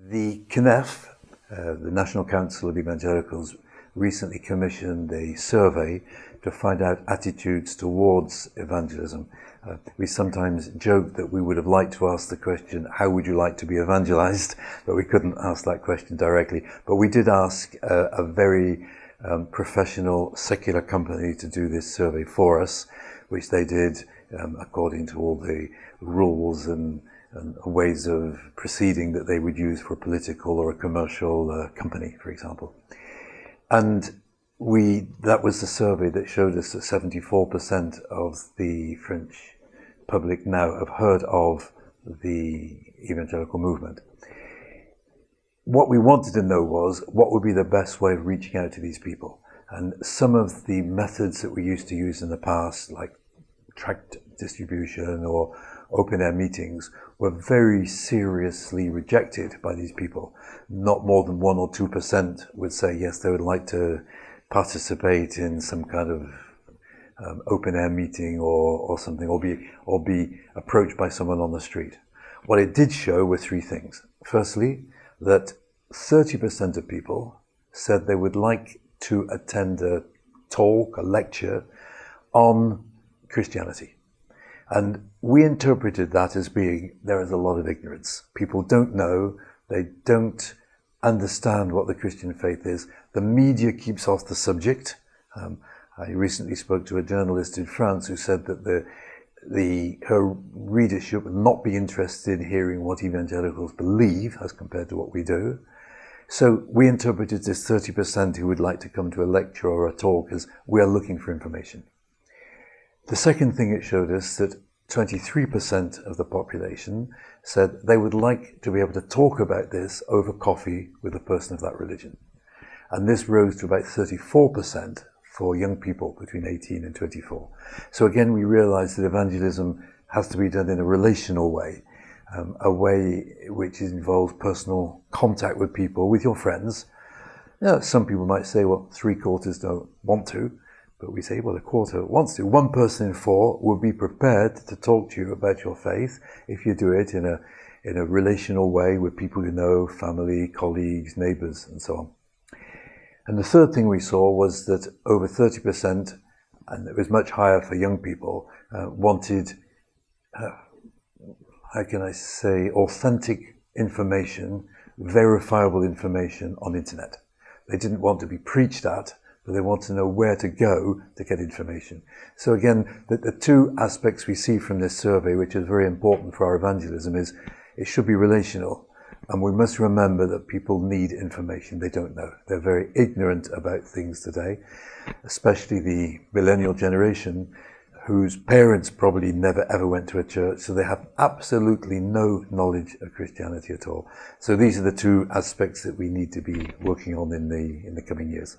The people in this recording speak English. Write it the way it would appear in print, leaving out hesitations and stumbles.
The CNEF, the National Council of Evangelicals, recently commissioned a survey to find out attitudes towards evangelism. We sometimes joke that we would have liked to ask the question, how would you like to be evangelized? But we couldn't ask that question directly. But we did ask a very professional secular company to do this survey for us, which they did according to all the rules and ways of proceeding that they would use for a political or a commercial company, for example. And that was the survey that showed us that 74% of the French public now have heard of the evangelical movement. What we wanted to know was, what would be the best way of reaching out to these people? And some of the methods that we used to use in the past, like tract distribution or open-air meetings, were very seriously rejected by these people. Not more than 1 or 2% would say yes, they would like to participate in some kind of open-air meeting or something, or be approached by someone on the street. What it did show were 3 things. Firstly, that 30% of people said they would like to attend a talk, a lecture on Christianity. And we interpreted that as being, there is a lot of ignorance. People don't know, they don't understand what the Christian faith is. The media keeps off the subject. I recently spoke to a journalist in France who said that her readership would not be interested in hearing what evangelicals believe as compared to what we do. So we interpreted this 30% who would like to come to a lecture or a talk as, we are looking for information. The second thing it showed us that 23% of the population said they would like to be able to talk about this over coffee with a person of that religion. And this rose to about 34% for young people between 18 and 24. So again, we realized that evangelism has to be done in a relational way, a way which involves personal contact with people, with your friends. Now, some people might say, well, 3/4 don't want to. But we say, well, 1/4 wants to. 1 person in 4 would be prepared to talk to you about your faith if you do it in a relational way with people you know, family, colleagues, neighbours, and so on. And the third thing we saw was that over 30%, and it was much higher for young people, wanted, how can I say, authentic information, verifiable information on internet. They didn't want to be preached at, but they want to know where to go to get information. So again, the 2 aspects we see from this survey, which is very important for our evangelism, is it should be relational. And we must remember that people need information they don't know. They're very ignorant about things today, especially the millennial generation, whose parents probably never ever went to a church, so they have absolutely no knowledge of Christianity at all. So these are the 2 aspects that we need to be working on in the coming years.